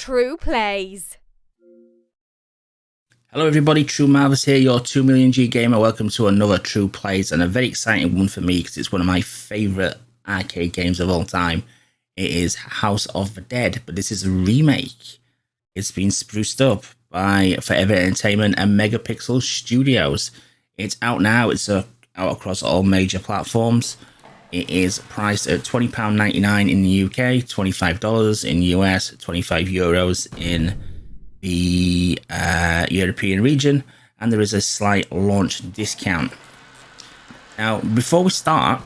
True Plays. Hello everybody, True Marvels here, your 2 million G gamer. Welcome to another True Plays, and a very exciting one for me because it's one of my favourite arcade games of all time. It is House of the Dead, but this is a remake. It's been spruced up by Forever Entertainment and Megapixel Studios. It's out now, it's out across all major platforms. It is priced at £20.99 in the UK, $25 in the US, €25 in the European region, and there is a slight launch discount. Now, before we start,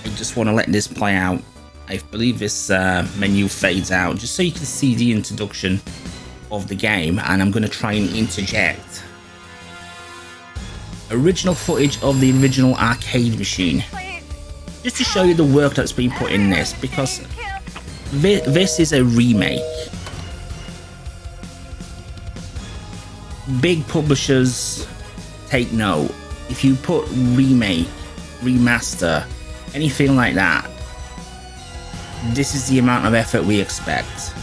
I just want to let this play out. I believe this menu fades out just so you can see the introduction of the game, and I'm going to try and interject original footage of the original arcade machine just to show you the work that's been put in this, because this is a remake. Big publishers take note. If you put remake, remaster, anything like that, this is the amount of effort we expect.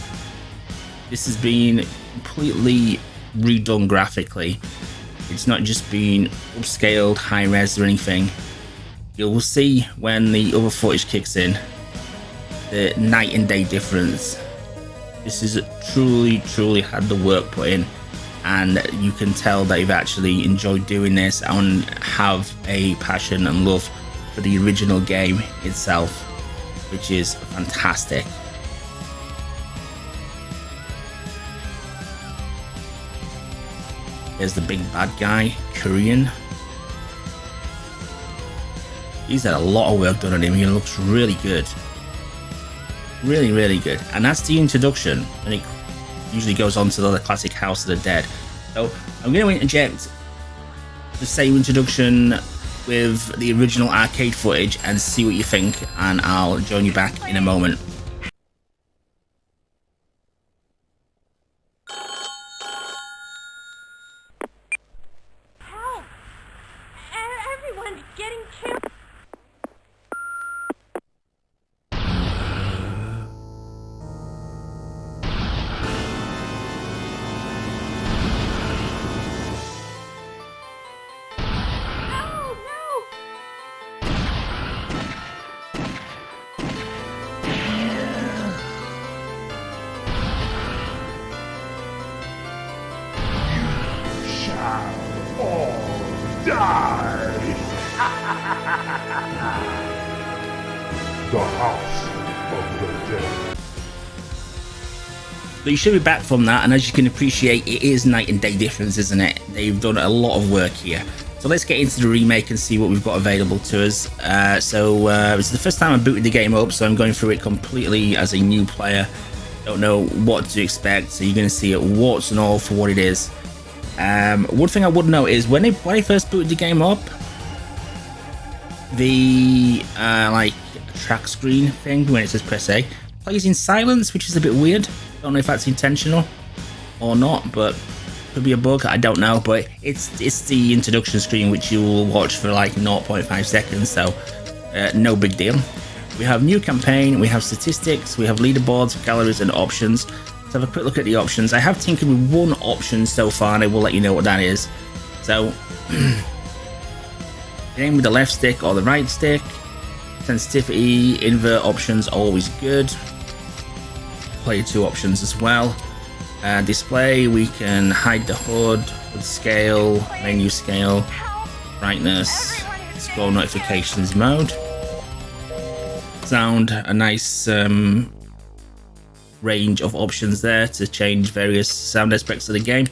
This has been completely redone graphically. It's not just been upscaled, high res or anything. You will see when the other footage kicks in the night and day difference. This is truly had the work put in, and you can tell that you've actually enjoyed doing this and have a passion and love for the original game itself, which is fantastic. There's the big bad guy, Korean. He's had a lot of work done on him. He looks really good. Really good. And that's the introduction, and it usually goes on to the classic House of the Dead. So I'm going to interject the same introduction with the original arcade footage and see what you think, and I'll join you back in a moment. Help! Everyone's getting killed. The House of the Dead. So you should be back from that, and as you can appreciate, it is night and day difference, isn't it? They've done a lot of work here. So let's get into the remake and see what we've got available to us. This is the first time I booted the game up, so I'm going through it completely as a new player. Don't know what to expect, so you're going to see it warts and all for what it is. One thing I would note is when I first booted the game up, the like track screen thing when it says press A plays in silence, which is a bit weird. Don't know if that's intentional or not, but could be a bug, I don't know. But it's the introduction screen, which you will watch for like 0.5 seconds, so no big deal. We have new campaign, we have statistics, we have leaderboards, galleries and options. Let's have a quick look at the options. I have tinkered with one option so far, and I will let you know what that is. So aim with the left stick or the right stick. Sensitivity, invert options, always good. Play two options as well. Display, we can hide the HUD, HUD scale, menu scale, brightness, scroll notifications mode. Sound, a nice range of options there to change various sound aspects of the game.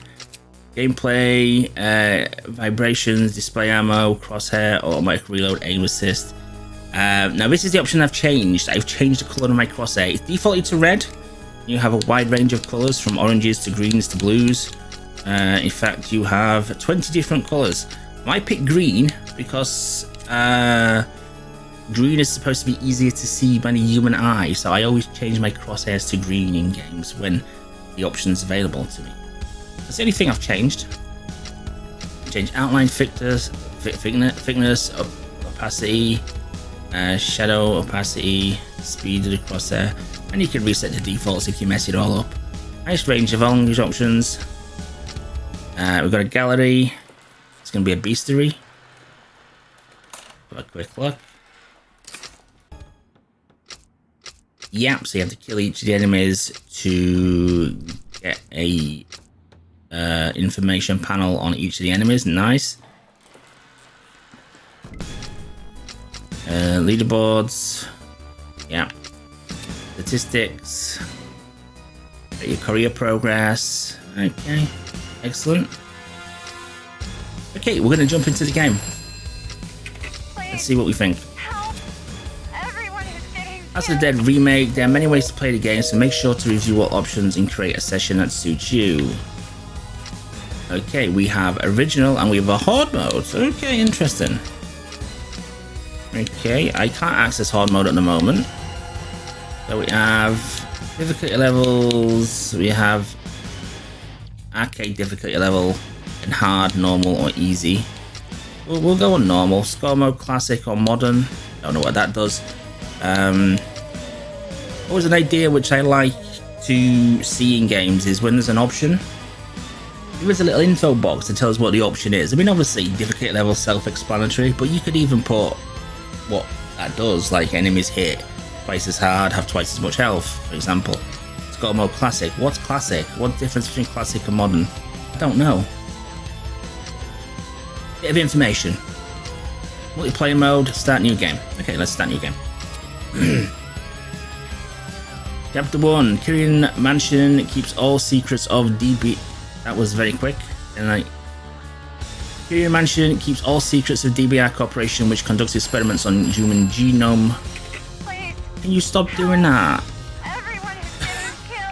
Gameplay, vibrations, display ammo, crosshair, automatic reload, aim assist. Now this is the option I've changed. I've changed the colour of my crosshair. It's defaulted to red. You have a wide range of colours from oranges to greens to blues. In fact, you have 20 different colours. I picked green because green is supposed to be easier to see by the human eye, so I always change my crosshairs to green in games when the option's available to me. That's the only thing I've changed. Change outline thickness, opacity, shadow, opacity, speed of the crosshair, and you can reset the defaults if you mess it all up. Nice range of language options. We've got a gallery. It's going to be a beastery. Have a quick look. Yep, so you have to kill each of the enemies to get a information panel on each of the enemies. Nice. Leaderboards. Yeah. Statistics. Get your career progress. Okay. Excellent. Okay, we're going to jump into the game. Let's see what we think. House of the Dead Remake. There are many ways to play the game, so make sure to review all options and create a session that suits you. Okay, we have original and we have a hard mode. Okay, interesting. Okay, I can't access hard mode at the moment. So we have difficulty levels. We have arcade difficulty level and hard, normal, or easy. We'll go on normal. Score mode, classic, or modern. Don't know what that does. Always an idea which I like to see in games is when there's an option, there is a little info box that tells what the option is. I mean, obviously difficulty level self-explanatory, but you could even put what that does, like enemies hit twice as hard, have twice as much health, for example. Score mode classic. What's classic? What's the difference between classic and modern? I don't know. Bit of information. Multiplayer mode, start new game. Okay, let's start new game. Chapter 1, Kyrian Mansion keeps all secrets of DB... That was very quick. And Kyrian Mansion keeps all secrets of DBR Corporation, which conducts experiments on human genome. Please. Can you stop doing that? Everyone is getting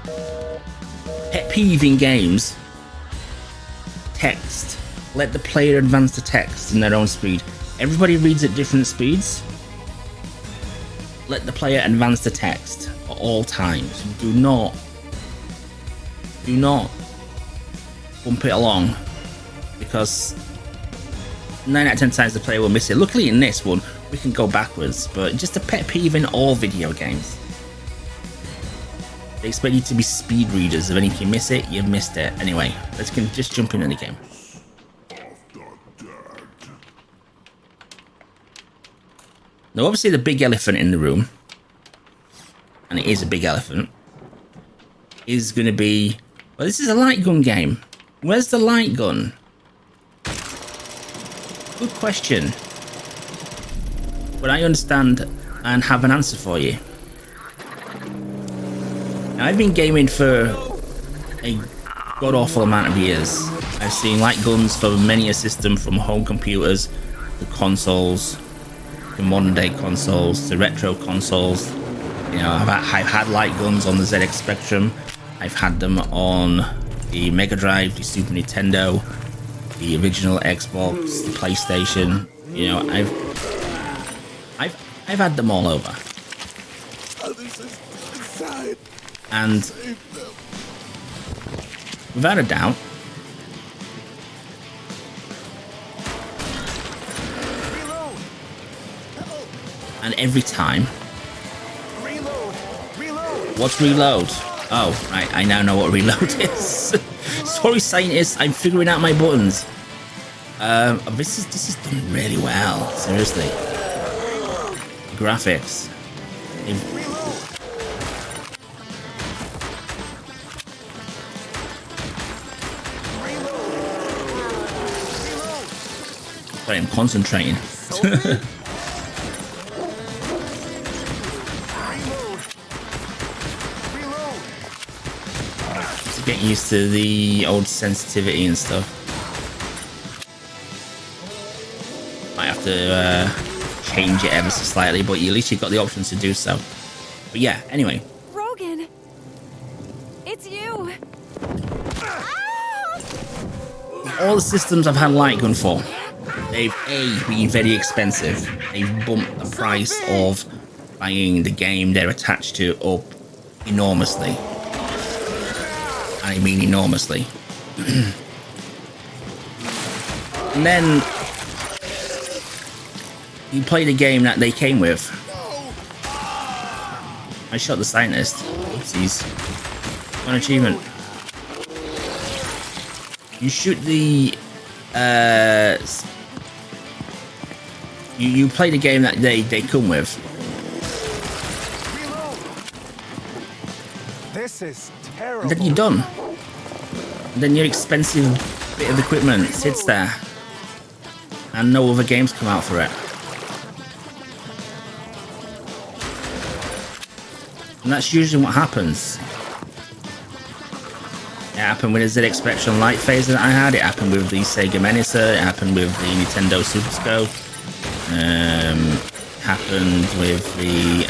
killed. Pet peeve in games. Text. Let the player advance the text in their own speed. Everybody reads at different speeds. Let the player advance the text at all times. Do not bump it along, because 9 out of 10 times the player will miss it. Luckily in this one we can go backwards, but just a pet peeve in all video games. They expect you to be speed readers, and if you miss it, you've missed it. Anyway, let's just jump into the game. Now obviously the big elephant in the room, and it is a big elephant, is going to be... Well, this is a light gun game. Where's the light gun? Good question. But I understand and have an answer for you. Now, I've been gaming for a god-awful amount of years. I've seen light guns for many a system, from home computers to consoles, to modern day consoles, to retro consoles. You know, I've had light guns on the ZX Spectrum. I've had them on the Mega Drive, the Super Nintendo, the original Xbox, the PlayStation. You know, I've had them all over. And without a doubt, and every time, what's reload? Oh, right, I now know what reload is. Sorry, scientists, I'm figuring out my buttons. This is done really well, seriously. Graphics. Sorry, I'm concentrating. Get used to the old sensitivity and stuff. Might have to change it ever so slightly, but at least you've got the options to do so. But yeah, anyway. Rogan, it's you. All the systems I've had light gun for, they've been very expensive. They've bumped the price of buying the game they're attached to up enormously. I mean enormously. And then you play the game that they came with. I shot the scientist. Oopsies. One achievement. You shoot the you play the game that they come with. This is terrible. And then you're done. And then your expensive bit of equipment sits there. And no other games come out for it. And that's usually what happens. It happened with the ZX Spectrum Light phaser that I had. It happened with the Sega Menacer. It happened with the Nintendo Super Scope. Happened with the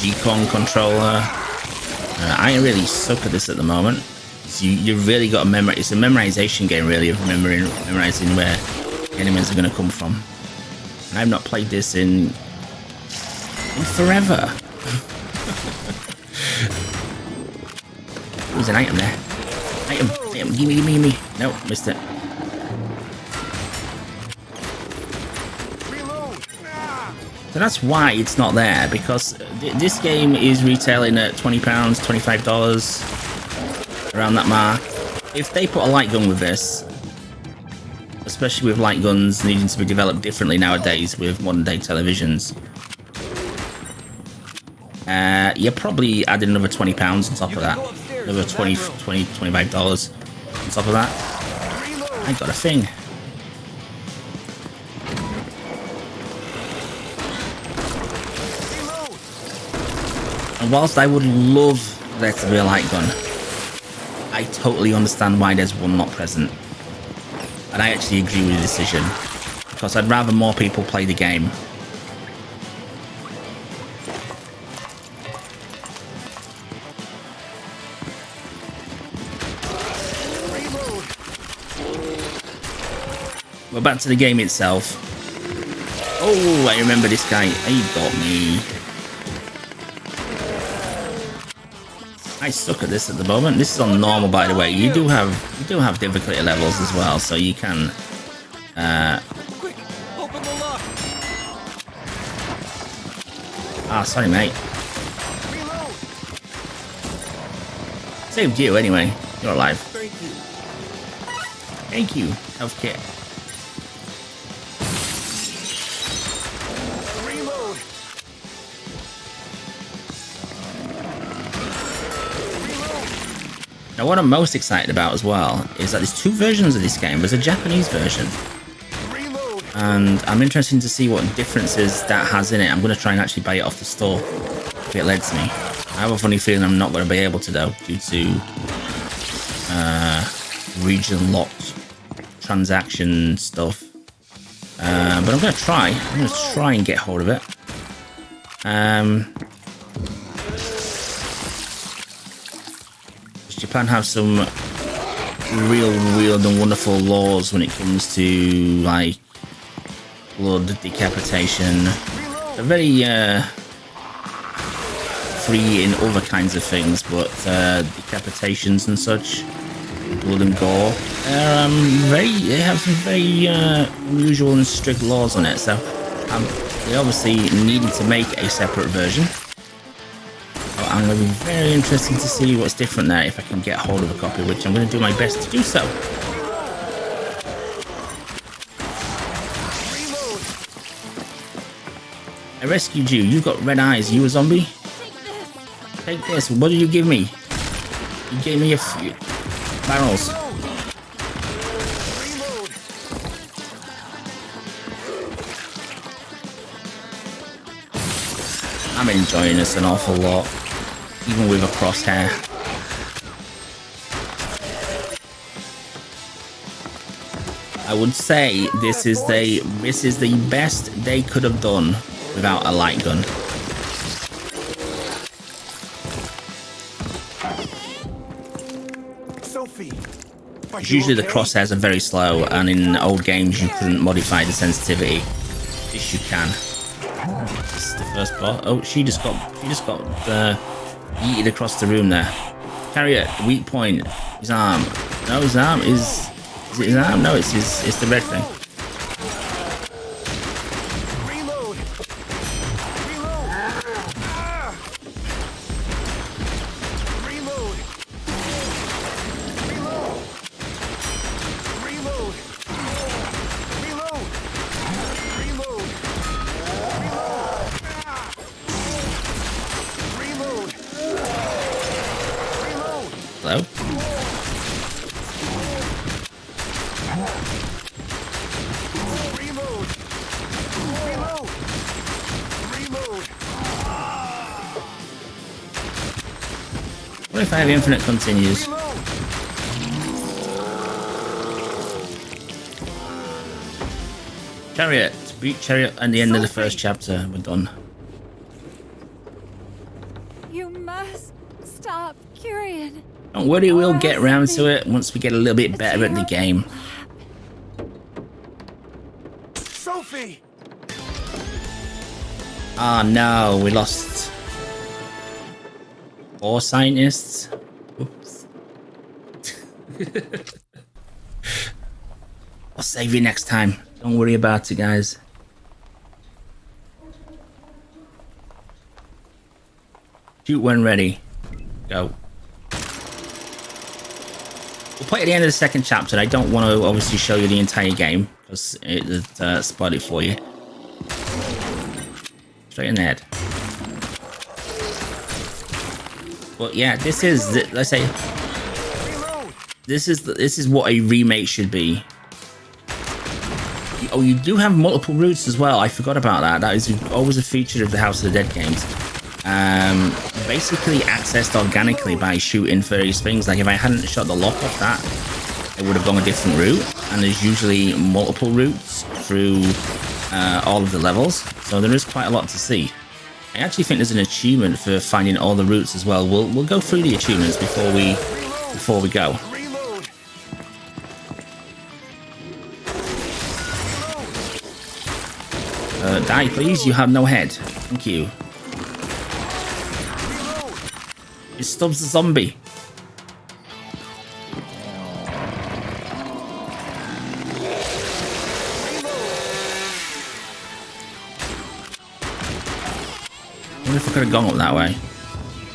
G-Con controller. I really suck at this at the moment. So you really got to memorize. It's a memorization game, really, of memorizing where enemies are going to come from. And I've not played this in forever. There's an item there. Item. Gimme. No, missed it. So that's why it's not there, because this game is retailing at £20, $25, around that mark. If they put a light gun with this, especially with light guns needing to be developed differently nowadays with modern day televisions, you're probably adding another £20 on top of that. Another $25 on top of that. I got a thing. And whilst I would love there to be a light gun, I totally understand why there's one not present. And I actually agree with the decision, because I'd rather more people play the game. Well, back to the game itself. Oh, I remember this guy. He got me. I suck at this at the moment. This is on normal, by the way. You do have difficulty levels as well, so you can. Quick, open the lock. Ah, sorry, mate. Saved you anyway. You're alive. Thank you. Thank you, health kit. Reload. Now, what I'm most excited about as well is that there's two versions of this game. There's a Japanese version, Reload. and I'm interested to see what differences that has in it. I'm going to try and actually buy it off the store if it lets me. I have a funny feeling I'm not going to be able to, though, due to region-locked transaction stuff. But I'm going to try. I'm going to try and get hold of it. Japan have some real weird and wonderful laws when it comes to, like, blood decapitation. They're very free in other kinds of things, but decapitations and such, blood and gore, they have some very unusual and strict laws on it. So they obviously needed to make a separate version. So I'm going to be very interested to see what's different there if I can get hold of a copy, which I'm going to do my best to do so. I rescued you. You've got red eyes. You a zombie? Take this. What did you give me? You gave me a few barrels. I'm enjoying this an awful lot, even with a crosshair. I would say this is the best they could have done without a light gun. Sophie. Usually the crosshairs are very slow, and in old games you couldn't modify the sensitivity. This you can. This is the first boss. Oh, she just got yeeted across the room there. Carry it. Weak point. His arm. No, his arm is it his arm? No, it's the red thing. Hello? Reload. Reload. Reload. What if I have infinite continues? Reload. Chariot. Beat Chariot at the end of the first chapter. We're done. You must stop, Kyrian. Don't worry, we'll get round to it once we get a little bit better at the game. Sophie. Oh no, we lost 4 scientists. Oops. I'll save you next time. Don't worry about it, guys. Shoot when ready. Go. We'll play at the end of the second chapter. I don't want to obviously show you the entire game because it would spoil it for you. Straight in the head. But yeah, this is let's say this is what a remake should be. Oh, you do have multiple routes as well. I forgot about that. That is always a feature of the House of the Dead games. Basically accessed organically by shooting various things. Like if I hadn't shot the lock off that, it would have gone a different route. And there's usually multiple routes through all of the levels, so there is quite a lot to see. I actually think there's an achievement for finding all the routes as well. We'll go through the achievements before we go. Reload. Die, please. You have no head. Thank you. It Stubbs the zombie. I wonder if I could have gone up that way.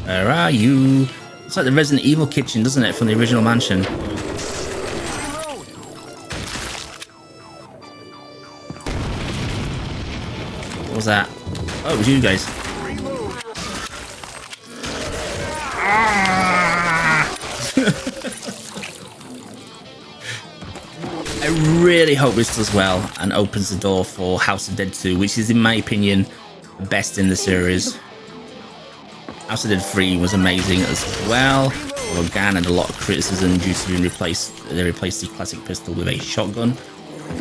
Where are you? It's like the Resident Evil kitchen, doesn't it, from the original mansion? What was that? Oh, it was you guys. I really hope this does well and opens the door for House of Dead 2, which is, in my opinion, the best in the series. House of Dead 3 was amazing as well. Although again, had a lot of criticism due to being replaced. They replaced the classic pistol with a shotgun,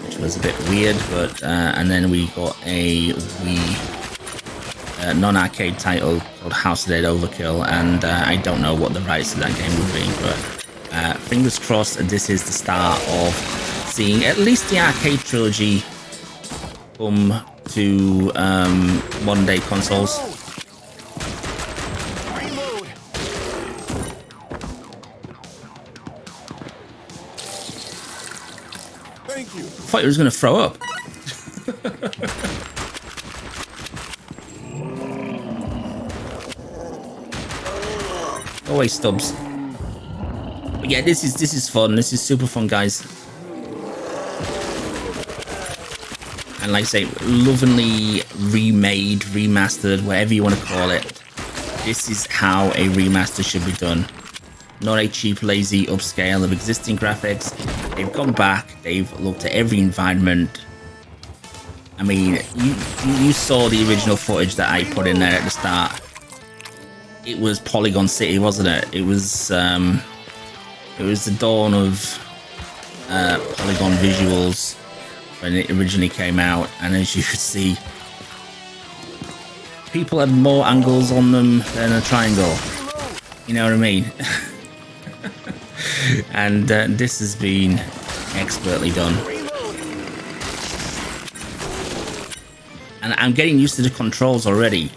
which was a bit weird. But and then we got a non-arcade title called House of Dead Overkill, and I don't know what the rights to that game would be, but fingers crossed this is the start of seeing at least the arcade trilogy come to modern day consoles. Thank you. I thought he was going to throw up. Go away, Stubbs. But yeah, this is fun. This is super fun, guys. And like I say, lovingly remade, remastered, whatever you want to call it. This is how a remaster should be done. Not a cheap, lazy upscale of existing graphics. They've gone back. They've looked at every environment. I mean, you saw the original footage that I put in there at the start. It was Polygon City, wasn't it? It was the dawn of polygon visuals when it originally came out, and as you could see, people had more angles on them than a triangle. You know what I mean? And this has been expertly done. And I'm getting used to the controls already.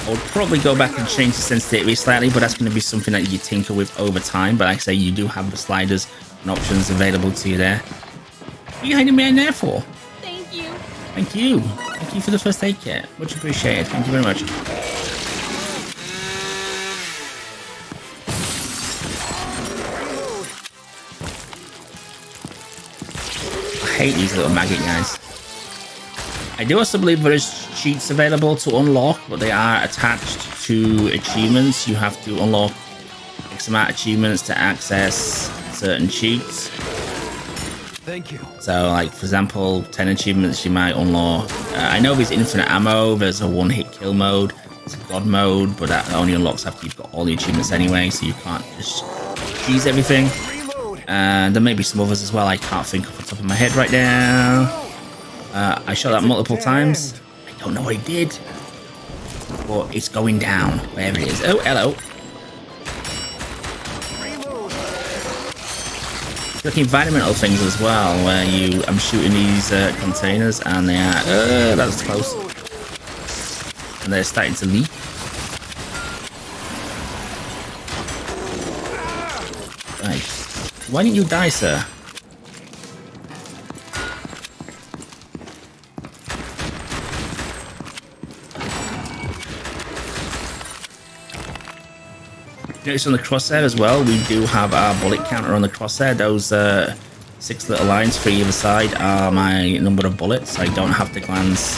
I would probably go back and change the sensitivity slightly, but that's going to be something that you tinker with over time. But like I say, you do have the sliders and options available to you there. What are you hiding behind there for? Thank you. Thank you. Thank you for the first aid kit. Much appreciated. Thank you very much. I hate these little maggot guys. I do also believe there is cheats available to unlock, but they are attached to achievements. You have to unlock X amount of achievements to access certain cheats. Thank you. So, like, for example, 10 achievements you might unlock. I know there's infinite ammo, there's a one-hit kill mode, there's a god mode, but that only unlocks after you've got all the achievements anyway, so you can't just cheese everything. And there may be some others as well, I can't think off the top of my head right now. I shot that multiple times. I don't know what he did, but it's going down, wherever it is. Oh, hello. Like environmental things as well, where I'm shooting these containers and they are, that's close. And they're starting to leak. Right. Why didn't you die, sir? Notice on the crosshair as well, we do have our bullet counter on the crosshair. Those 6 little lines for either side are my number of bullets. I don't have to glance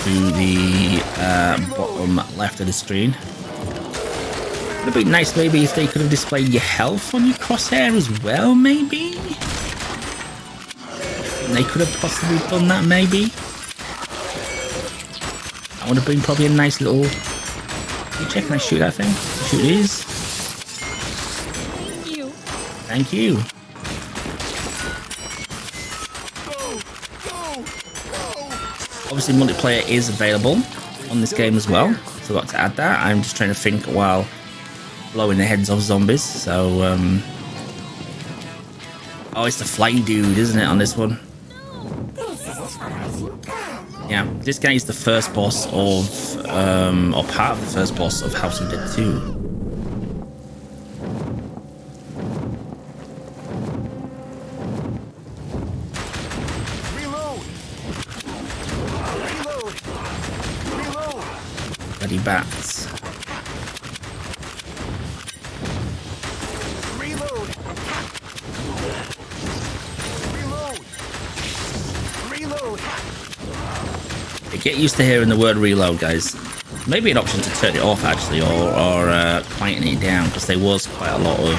to the bottom left of the screen. Would have been nice maybe if they could have displayed your health on your crosshair as well, maybe? And they could have possibly done that, maybe? That would have been probably a nice little... You check, can I shoot that thing? Shoot these. Thank you. Obviously, multiplayer is available on this game as well. Forgot to add that. I'm just trying to think while blowing the heads off zombies. So, oh, it's the flying dude, isn't it, on this one? Yeah, this guy is the first boss of, or part of the first boss of House of Dead 2. Bloody bats. Reload. Get used to hearing the word reload, guys. Maybe an option to turn it off actually, or quieten it down, because there was quite a lot of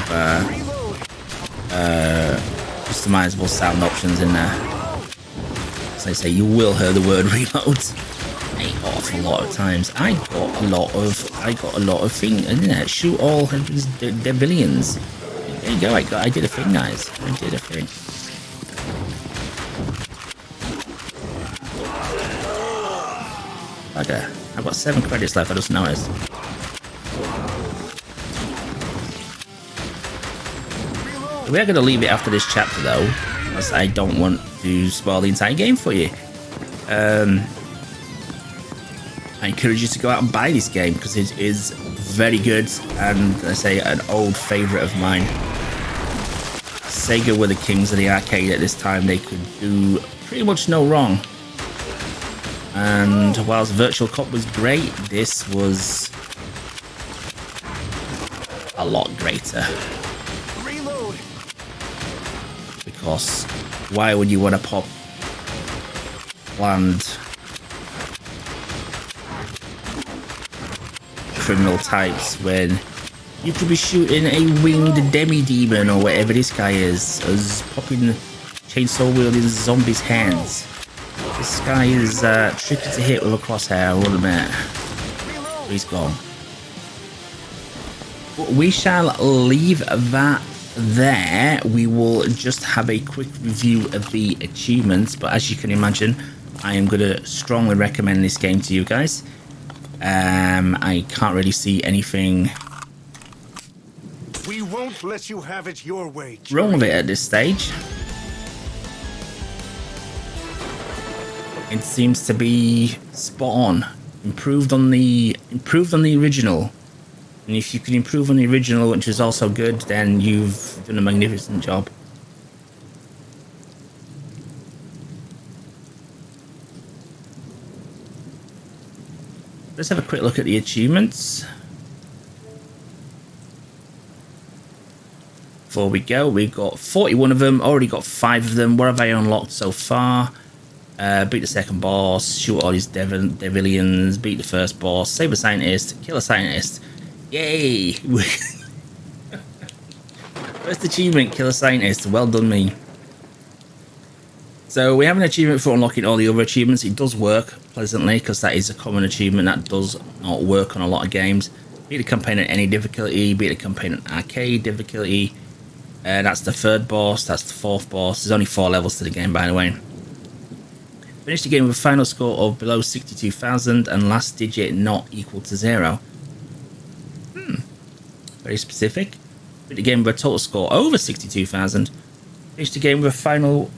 customizable sound options in there. As I say, you will hear the word reload an awful lot of times. I got a lot of things in there. Shoot all the villains. There you go. I did a thing, guys. I did a thing. Okay, I've got 7 credits left. I just noticed. We are going to leave it after this chapter, though, because I don't want to spoil the entire game for you. I encourage you to go out and buy this game because it is very good, and I say an old favourite of mine. Sega were the kings of the arcade at this time. They could do pretty much no wrong. And whilst Virtual Cop was great, this was a lot greater. Reload. Because why would you want to pop planned criminal types when you could be shooting a winged demi-demon or whatever this guy is, as popping chainsaw wielding zombies' hands? This guy is tricky to hit with a crosshair, I will admit. He's gone. We shall leave that there. We will just have a quick review of the achievements, but as you can imagine, I am going to strongly recommend this game to you guys. I can't really see anything We won't let you have it your way. wrong with it at this stage. It seems to be spot on. Improved on the original. And if you can improve on the original, which is also good, then you've done a magnificent job. Let's have a quick look at the achievements. Before we go, we've got 41 of them, already got 5 of them. What have I unlocked so far? Beat the second boss, shoot all these devilians, beat the first boss, save a scientist, kill a scientist. Yay! First achievement, kill a scientist. Well done, me. So we have an achievement for unlocking all the other achievements. It does work pleasantly because that is a common achievement that does not work on a lot of games. Beat the campaign at any difficulty, beat the campaign at arcade difficulty. That's the third boss, that's the fourth boss. There's only 4 levels to the game, by the way. Finish the game with a final score of below 62,000 and last digit not equal to 0. Very specific. Beat the game with a total score over 62,000. Finish the game with a final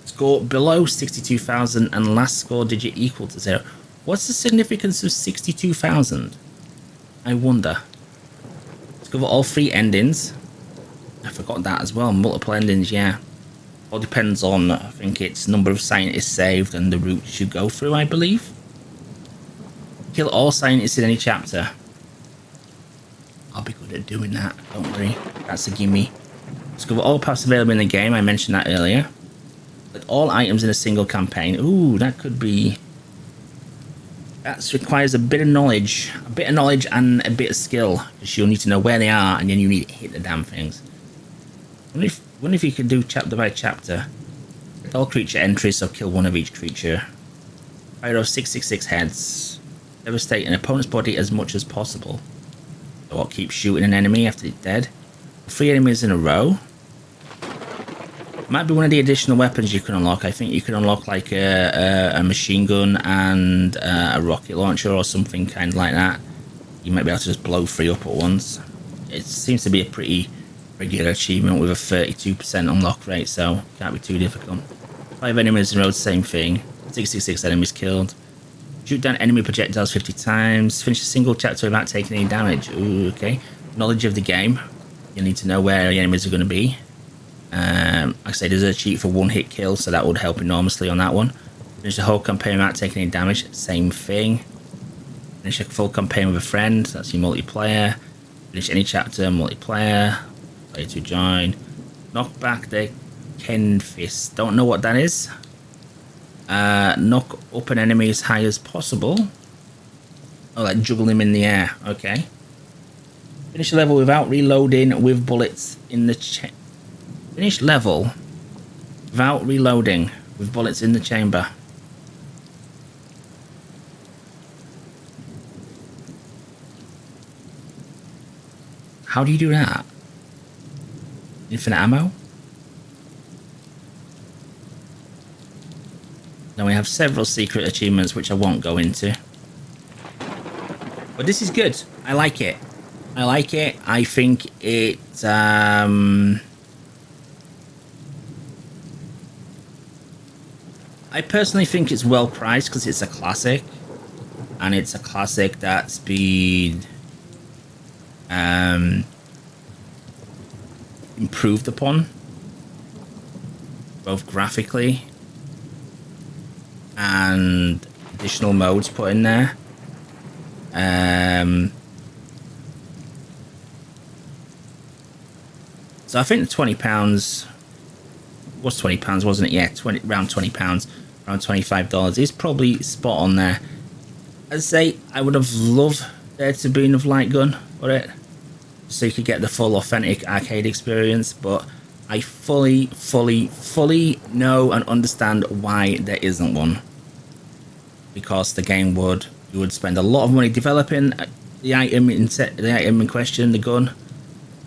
score below 62,000 and last score digit equal to 0. What's the significance of 62,000? I wonder. Discover all 3 endings. I forgot that as well. Multiple endings, yeah. All depends on, I think it's number of scientists saved and the routes you go through, I believe. Kill all scientists in any chapter. I'll be good at doing that, don't worry. That's a gimme. Discover all paths available in the game. I mentioned that earlier. But all items in a single campaign. Ooh, that could be... That requires a bit of knowledge. A bit of knowledge and a bit of skill. Because you'll need to know where they are and then you need to hit the damn things. I wonder if you could do chapter by chapter. All creature entries, so kill one of each creature. Fire off 666 heads. Devastate an opponent's body as much as possible. So what, keep shooting an enemy after it's dead? 3 enemies in a row. Might be one of the additional weapons you can unlock. I think you can unlock like a machine gun and a rocket launcher or something kind of like that. You might be able to just blow 3 up at once. It seems to be a pretty regular achievement with a 32% unlock rate, so can't be too difficult. 5 enemies in a row, same thing. 66 enemies killed. Shoot down enemy projectiles 50 times. Finish a single chapter without taking any damage. Ooh, okay. Knowledge of the game. You need to know where the enemies are going to be. Like I say, there's a cheat for 1-hit kill, so that would help enormously on that one. Finish the whole campaign without taking any damage. Same thing. Finish a full campaign with a friend. That's your multiplayer. Finish any chapter, multiplayer. Play to join. Knock back the Ken Fist. Don't know what that is. Knock up an enemy as high as possible. Oh, like juggle him in the air. Okay. Finish a level without reloading with bullets in the finish level without reloading with bullets in the chamber. How do you do that? Infinite ammo? Now we have several secret achievements which I won't go into. But this is good. I like it. I like it. I think it I personally think it's well priced because it's a classic. And it's a classic that's been improved upon, both graphically and additional modes put in there. So I think the £20 was £20, wasn't it? Yeah, around £20, around $25 is probably spot on there. I'd say I would have loved there to be enough light gun for it, so you could get the full authentic arcade experience, but I fully know and understand why there isn't one. Because the game you would spend a lot of money developing the item in question, the gun,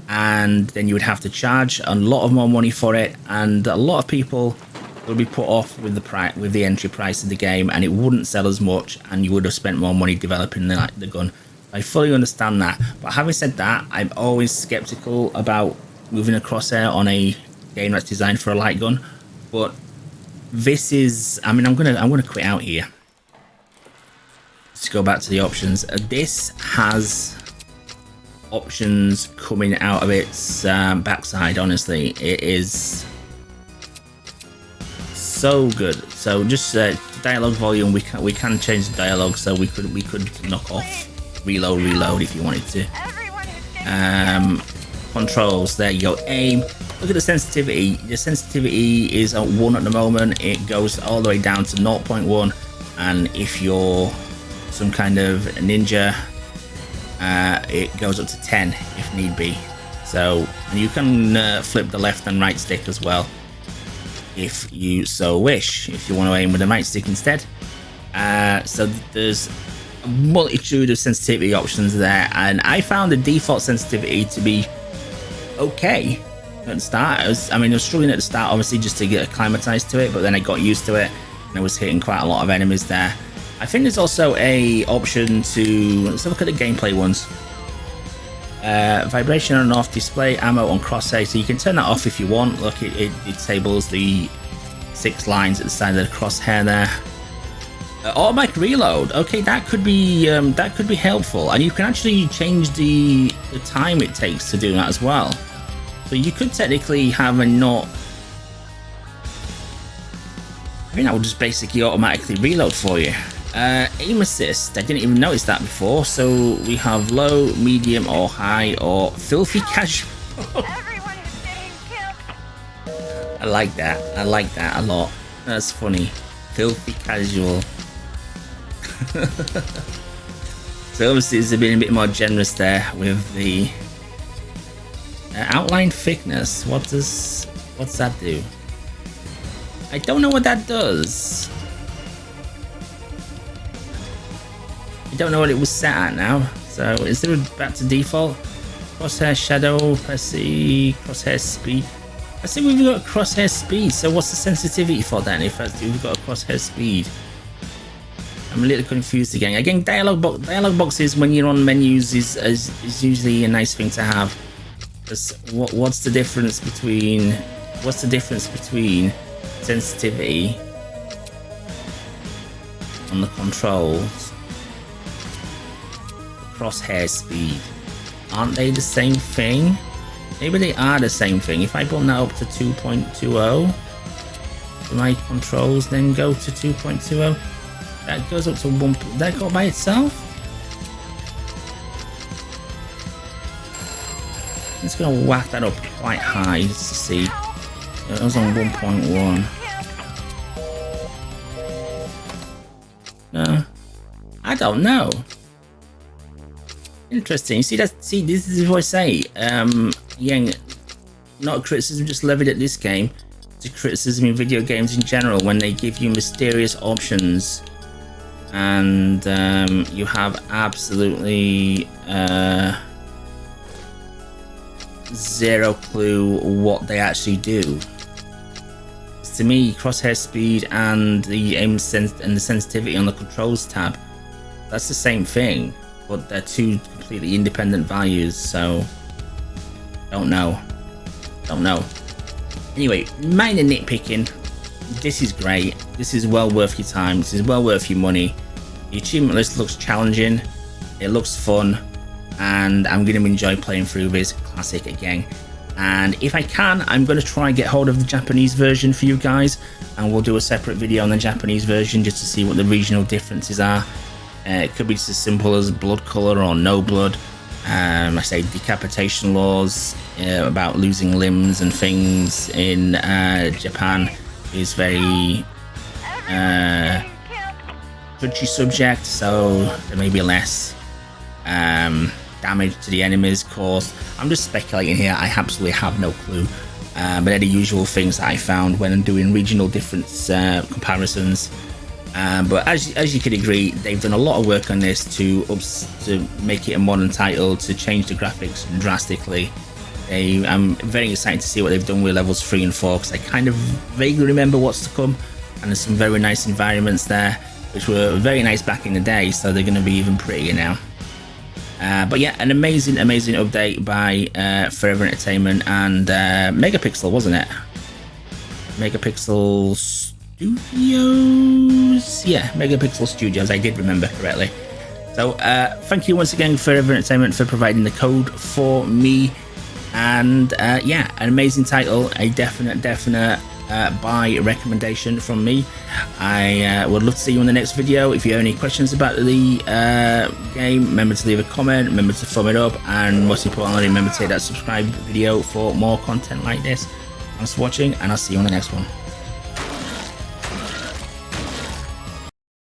and then you would have to charge a lot of more money for it, and a lot of people would be put off with the entry price of the game, and it wouldn't sell as much, and you would have spent more money developing the gun. I fully understand that, but having said that, I'm always skeptical about moving a crosshair on a game that's designed for a light gun. But this is, I mean, I'm gonna quit out here. Let's go back to the options. This has options coming out of its backside. Honestly, it is so good. So just dialogue volume, we can change the dialogue, so we could knock off reload if you wanted to. controls. There you go. Aim. Look at the sensitivity. The sensitivity is at 1 at the moment. It goes all the way down to 0.1, and if you're some kind of ninja, it goes up to 10 if need be. So you can flip the left and right stick as well if you so wish, if you want to aim with the right stick instead. So there's a multitude of sensitivity options there, and I found the default sensitivity to be okay at the start. I was struggling at the start, obviously, just to get acclimatized to it, but then I got used to it and I was hitting quite a lot of enemies there. I think there's also a option to, let's have a look at the gameplay ones. Vibration on and off, display ammo on crosshair, so you can turn that off if you want. Look, it disables the 6 lines at the side of the crosshair there. Automatic reload, okay, that could be helpful, and you can actually change the time it takes to do that as well. So you could technically have a not. I think that would just basically automatically reload for you. Aim assist, I didn't even notice that before. So we have low, medium, or high, or filthy casual. Everyone is getting killed. I like that a lot. That's funny. Filthy casual. So obviously it's been a bit more generous there with the outline thickness. What's that do? I don't know what that does. I don't know what it was set at now. So is there back to default? Crosshair shadow, press E, crosshair speed. I see we've got crosshair speed. So what's the sensitivity for then if we've got a crosshair speed? I'm a little confused again. Again, dialogue boxes when you're on menus is usually a nice thing to have. What's the difference between sensitivity on the controls, crosshair speed? Aren't they the same thing? Maybe they are the same thing. If I bump that up to 2.20, do my controls then go to 2.20? That goes up to 1. Did that go by itself? I'm just gonna whack that up quite high just to see. It was on 1.1. No, I don't know. Interesting. See, this is what I say. Yeah, not a criticism just levied at this game. It's a criticism in video games in general when they give you mysterious options and you have absolutely zero clue what they actually do. To me, crosshair speed and the aim and the sensitivity on the controls tab, that's the same thing, but they're two completely independent values. So don't know. Anyway, minor nitpicking. This is great. This is well worth your time. This is well worth your money. The achievement list looks challenging. It looks fun, and I'm going to enjoy playing through this classic again. And if I can, I'm going to try and get hold of the Japanese version for you guys, and we'll do a separate video on the Japanese version just to see what the regional differences are. It could be just as simple as blood color or no blood. I say decapitation laws about losing limbs and things in Japan is very touchy subject, so there may be less damage to the enemies caused. I'm just speculating here. I absolutely have no clue, but they're the usual things that I found when I'm doing regional difference comparisons. But as you can agree, they've done a lot of work on this to make it a modern title, to change the graphics drastically. I'm very excited to see what they've done with levels 3 and 4, because I kind of vaguely remember what's to come, and there's some very nice environments there, which were very nice back in the day, so they're going to be even prettier now. But yeah, an amazing update by Forever Entertainment and Megapixel, wasn't it? Megapixel Studios? Yeah, Megapixel Studios, I did remember correctly. So thank you once again, Forever Entertainment, for providing the code for me. And yeah, an amazing title, a definite by recommendation from me. I would love to see you in the next video. If you have any questions about the game, remember to leave a comment, remember to thumb it up, and most importantly, remember to hit that subscribe video for more content like this. Thanks for watching, and I'll see you on the next one.